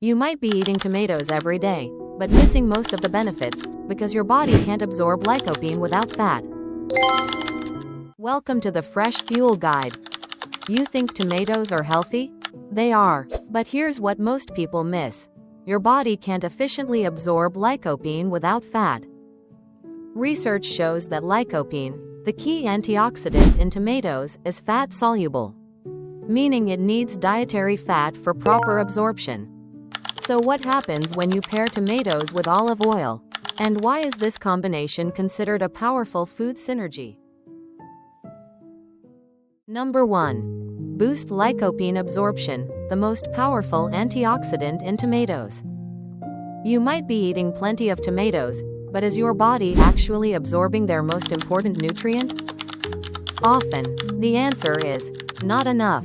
You might be eating tomatoes every day, but missing most of the benefits, because your body can't absorb lycopene without fat. Welcome to the FreshFuel Guide. You think tomatoes are healthy? They are, but here's what most people miss. Your body can't efficiently absorb lycopene without fat. Research shows that lycopene, the key antioxidant in tomatoes, is fat-soluble, meaning it needs dietary fat for proper absorption. So what happens when you pair tomatoes with olive oil? And why is this combination considered a powerful food synergy? Number 1. Boost lycopene absorption, the most powerful antioxidant in tomatoes. You might be eating plenty of tomatoes, but is your body actually absorbing their most important nutrient? Often, the answer is not enough.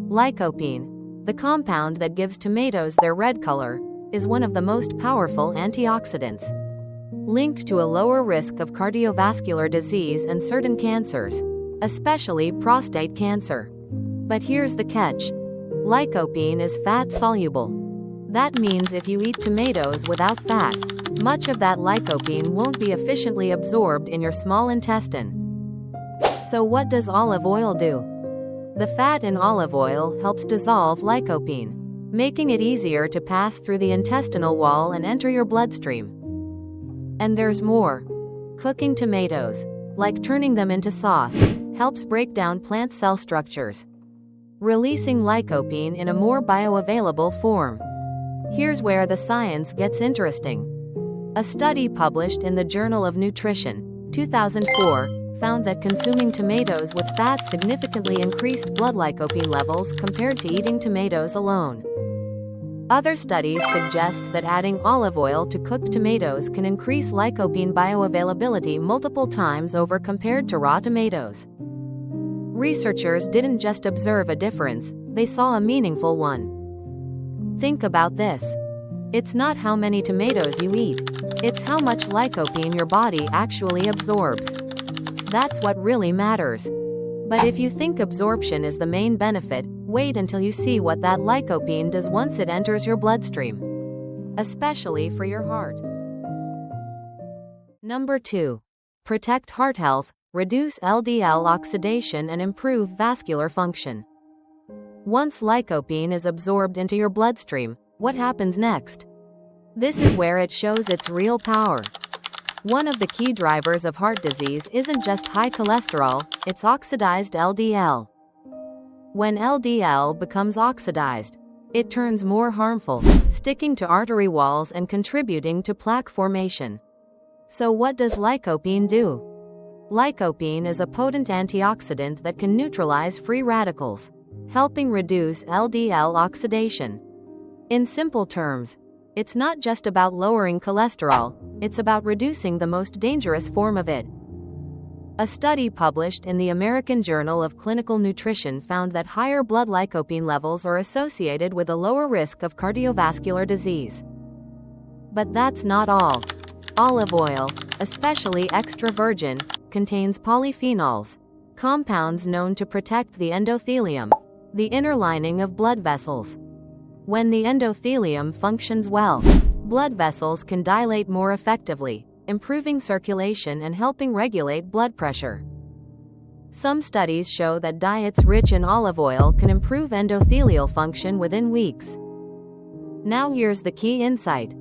Lycopene, the compound that gives tomatoes their red color, is one of the most powerful antioxidants, linked to a lower risk of cardiovascular disease and certain cancers, especially prostate cancer. But here's the catch. Lycopene is fat-soluble. That means if you eat tomatoes without fat, much of that lycopene won't be efficiently absorbed in your small intestine. So what does olive oil do? The fat in olive oil helps dissolve lycopene, making it easier to pass through the intestinal wall and enter your bloodstream. And there's more. Cooking tomatoes, like turning them into sauce, helps break down plant cell structures, releasing lycopene in a more bioavailable form. Here's where the science gets interesting. A study published in the Journal of Nutrition, 2004, found that consuming tomatoes with fat significantly increased blood lycopene levels compared to eating tomatoes alone. Other studies suggest that adding olive oil to cooked tomatoes can increase lycopene bioavailability multiple times over compared to raw tomatoes. Researchers didn't just observe a difference, they saw a meaningful one. Think about this. It's not how many tomatoes you eat, it's how much lycopene your body actually absorbs. That's what really matters. But if you think absorption is the main benefit, wait until you see what that lycopene does once it enters your bloodstream, especially for your heart. Number 2. Protect heart health, reduce LDL oxidation and improve vascular function. Once lycopene is absorbed into your bloodstream, what happens next? This is where it shows its real power. One of the key drivers of heart disease isn't just high cholesterol, it's oxidized LDL. When LDL becomes oxidized, it turns more harmful, sticking to artery walls and contributing to plaque formation. So what does lycopene do? Lycopene is a potent antioxidant that can neutralize free radicals, helping reduce LDL oxidation. In simple terms, it's not just about lowering cholesterol, it's about reducing the most dangerous form of it. A study published in the American Journal of Clinical Nutrition found that higher blood lycopene levels are associated with a lower risk of cardiovascular disease. But that's not all. Olive oil, especially extra virgin, contains polyphenols, compounds known to protect the endothelium, the inner lining of blood vessels. When the endothelium functions well, blood vessels can dilate more effectively, improving circulation and helping regulate blood pressure. Some studies show that diets rich in olive oil can improve endothelial function within weeks. Now here's the key insight.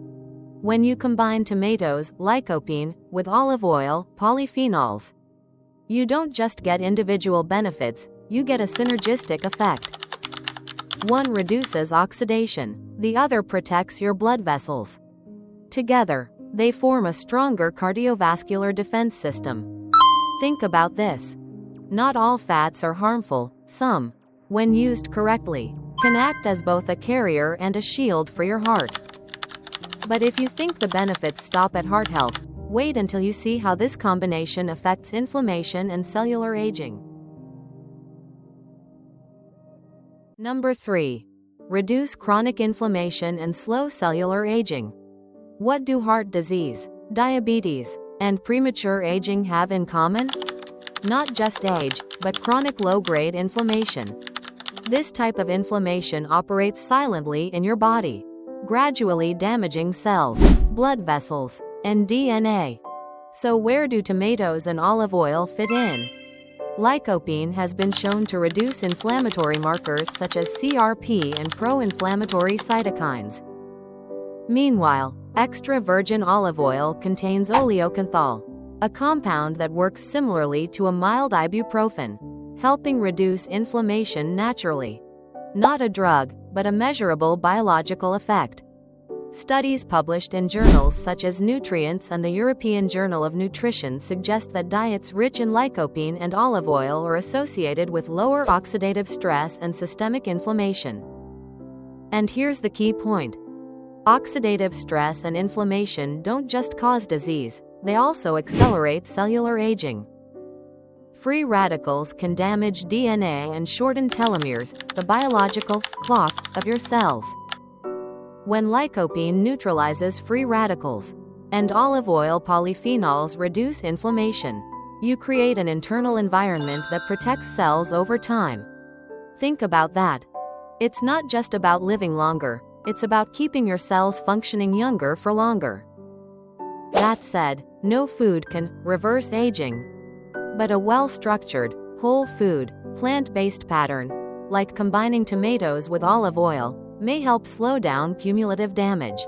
When you combine tomatoes, lycopene, with olive oil, polyphenols, you don't just get individual benefits, you get a synergistic effect. One reduces oxidation, the other protects your blood vessels. Together, they form a stronger cardiovascular defense system. Think about this. Not all fats are harmful, some, when used correctly, can act as both a carrier and a shield for your heart. But if you think the benefits stop at heart health, wait until you see how this combination affects inflammation and cellular aging. Number 3. Reduce chronic inflammation and slow cellular aging. What do heart disease, diabetes, and premature aging have in common? Not just age, but chronic low-grade inflammation. This type of inflammation operates silently in your body, gradually damaging cells, blood vessels, and DNA. So where do tomatoes and olive oil fit in? Lycopene has been shown to reduce inflammatory markers such as CRP and pro-inflammatory cytokines. Meanwhile, extra virgin olive oil contains oleocanthal, a compound that works similarly to a mild ibuprofen, helping reduce inflammation naturally. Not a drug, but a measurable biological effect. Studies published in journals such as Nutrients and the European Journal of Nutrition suggest that diets rich in lycopene and olive oil are associated with lower oxidative stress and systemic inflammation. And here's the key point. Oxidative stress and inflammation don't just cause disease, they also accelerate cellular aging. Free radicals can damage DNA and shorten telomeres, the biological clock of your cells. When lycopene neutralizes free radicals and olive oil polyphenols reduce inflammation, you create an internal environment that protects cells over time. Think about that. It's not just about living longer, it's about keeping your cells functioning younger for longer. That said, no food can reverse aging. But a well-structured, whole food, plant-based pattern, like combining tomatoes with olive oil, may help slow down cumulative damage.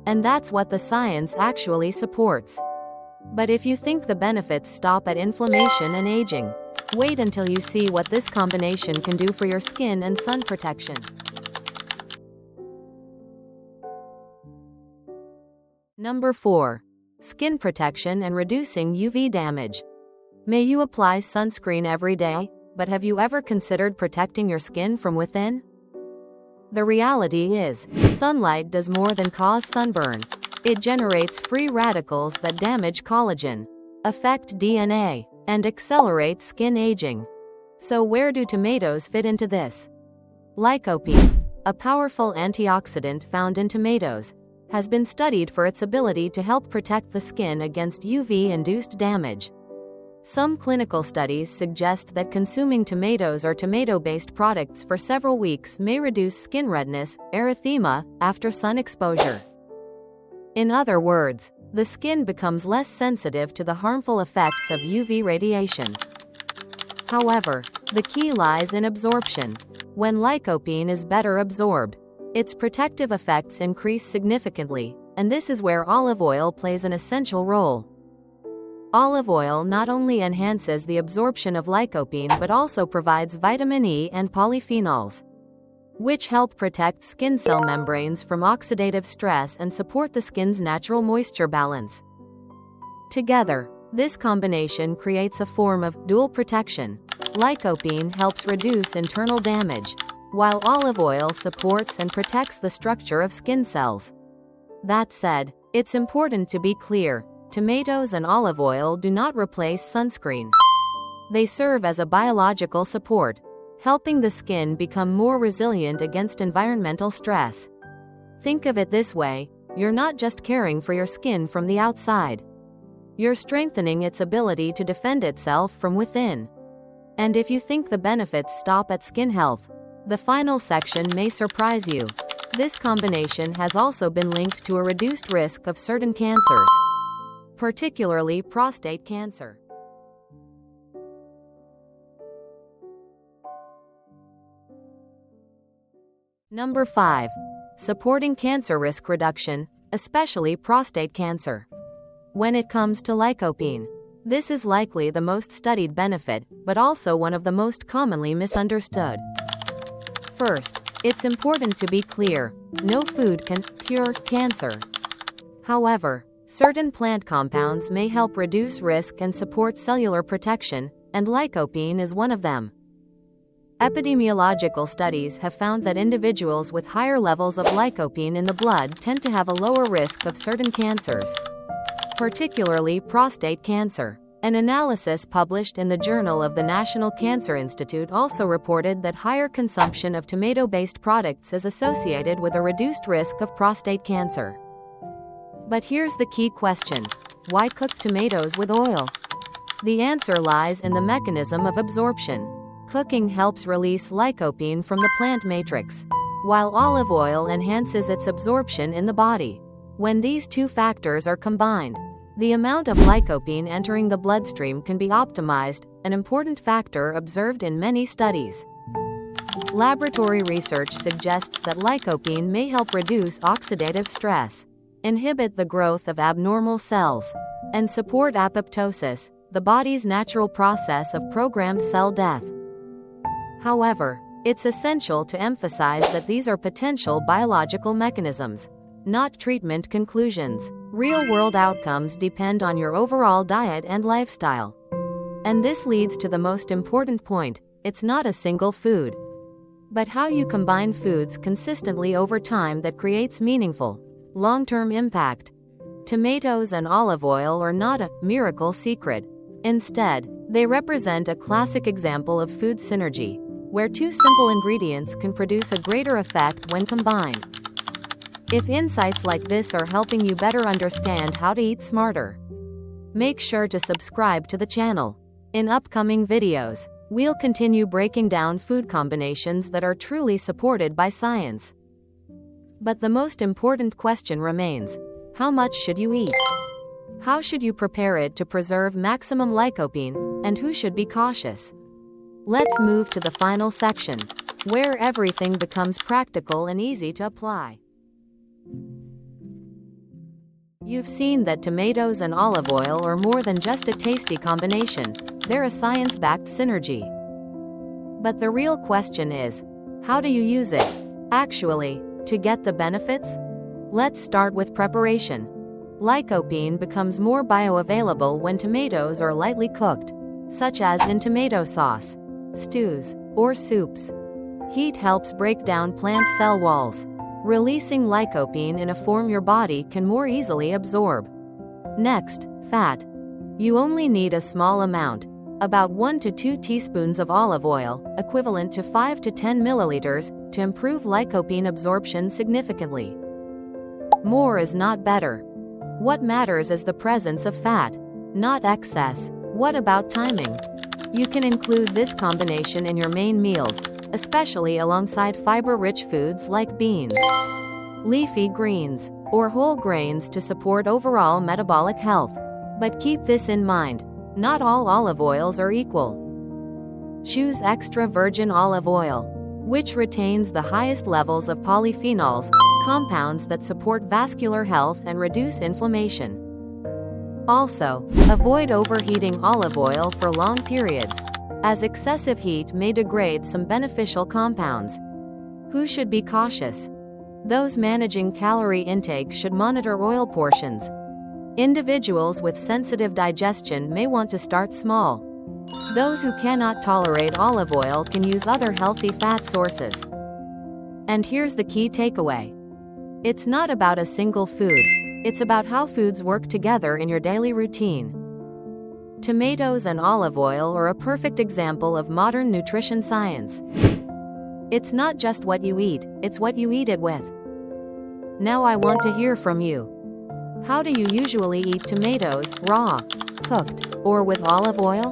And that's what the science actually supports. But if you think the benefits stop at inflammation and aging, wait until you see what this combination can do for your skin and sun protection. Number 4. Skin protection and reducing UV damage. May you apply sunscreen every day, but have you ever considered protecting your skin from within? The reality is, sunlight does more than cause sunburn. It generates free radicals that damage collagen, affect DNA, and accelerate skin aging. So where do tomatoes fit into this? Lycopene, a powerful antioxidant found in tomatoes, has been studied for its ability to help protect the skin against UV-induced damage. Some clinical studies suggest that consuming tomatoes or tomato-based products for several weeks may reduce skin redness, erythema, after sun exposure. In other words, the skin becomes less sensitive to the harmful effects of UV radiation. However, the key lies in absorption. When lycopene is better absorbed, its protective effects increase significantly, and this is where olive oil plays an essential role. Olive oil not only enhances the absorption of lycopene but also provides vitamin E and polyphenols, which help protect skin cell membranes from oxidative stress and support the skin's natural moisture balance. Together, this combination creates a form of dual protection. Lycopene helps reduce internal damage, while olive oil supports and protects the structure of skin cells. That said, it's important to be clear. Tomatoes and olive oil do not replace sunscreen. They serve as a biological support, helping the skin become more resilient against environmental stress. Think of it this way, you're not just caring for your skin from the outside. You're strengthening its ability to defend itself from within. And if you think the benefits stop at skin health, the final section may surprise you. This combination has also been linked to a reduced risk of certain cancers, particularly prostate cancer. Number 5. Supporting cancer risk reduction, especially prostate cancer. When it comes to lycopene, this is likely the most studied benefit, but also one of the most commonly misunderstood. First, it's important to be clear, no food can cure cancer. However, certain plant compounds may help reduce risk and support cellular protection, and lycopene is one of them. Epidemiological studies have found that individuals with higher levels of lycopene in the blood tend to have a lower risk of certain cancers, particularly prostate cancer. An analysis published in the Journal of the National Cancer Institute also reported that higher consumption of tomato-based products is associated with a reduced risk of prostate cancer. But here's the key question: why cook tomatoes with oil? The answer lies in the mechanism of absorption. Cooking helps release lycopene from the plant matrix, while olive oil enhances its absorption in the body. When these two factors are combined, the amount of lycopene entering the bloodstream can be optimized, an important factor observed in many studies. Laboratory research suggests that lycopene may help reduce oxidative stress, inhibit the growth of abnormal cells, and support apoptosis, the body's natural process of programmed cell death. However, it's essential to emphasize that these are potential biological mechanisms, not treatment conclusions. Real-world outcomes depend on your overall diet and lifestyle. And this leads to the most important point: it's not a single food, but how you combine foods consistently over time that creates meaningful, long-term impact. Tomatoes and olive oil are not a miracle secret. Instead, they represent a classic example of food synergy, where two simple ingredients can produce a greater effect when combined. If insights like this are helping you better understand how to eat smarter, make sure to subscribe to the channel. In upcoming videos, we'll continue breaking down food combinations that are truly supported by science. But the most important question remains: how much should you eat? How should you prepare it to preserve maximum lycopene, and who should be cautious? Let's move to the final section, where everything becomes practical and easy to apply. You've seen that tomatoes and olive oil are more than just a tasty combination, they're a science-backed synergy. But the real question is, how do you use it, actually, to get the benefits? Let's start with preparation. Lycopene becomes more bioavailable when tomatoes are lightly cooked, such as in tomato sauce, stews, or soups. Heat helps break down plant cell walls, releasing lycopene in a form your body can more easily absorb. Next, fat. You only need a small amount, about 1 to 2 teaspoons of olive oil, equivalent to 5 to 10 milliliters, to improve lycopene absorption significantly. More is not better. What matters is the presence of fat, not excess. What about timing? You can include this combination in your main meals, especially alongside fiber-rich foods like beans, leafy greens, or whole grains to support overall metabolic health. But keep this in mind: not all olive oils are equal. Choose extra virgin olive oil, which retains the highest levels of polyphenols, compounds that support vascular health and reduce inflammation. Also, avoid overheating olive oil for long periods, as excessive heat may degrade some beneficial compounds. Who should be cautious? Those managing calorie intake should monitor oil portions. Individuals with sensitive digestion may want to start small. Those who cannot tolerate olive oil can use other healthy fat sources. And here's the key takeaway: it's not about a single food, it's about how foods work together in your daily routine. Tomatoes and olive oil are a perfect example of modern nutrition science. It's not just what you eat, it's what you eat it with. Now I want to hear from you. How do you usually eat tomatoes, raw, cooked, or with olive oil?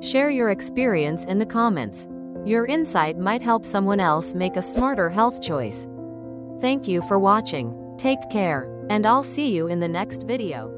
Share your experience in the comments. Your insight might help someone else make a smarter health choice. Thank you for watching. Take care, and I'll see you in the next video.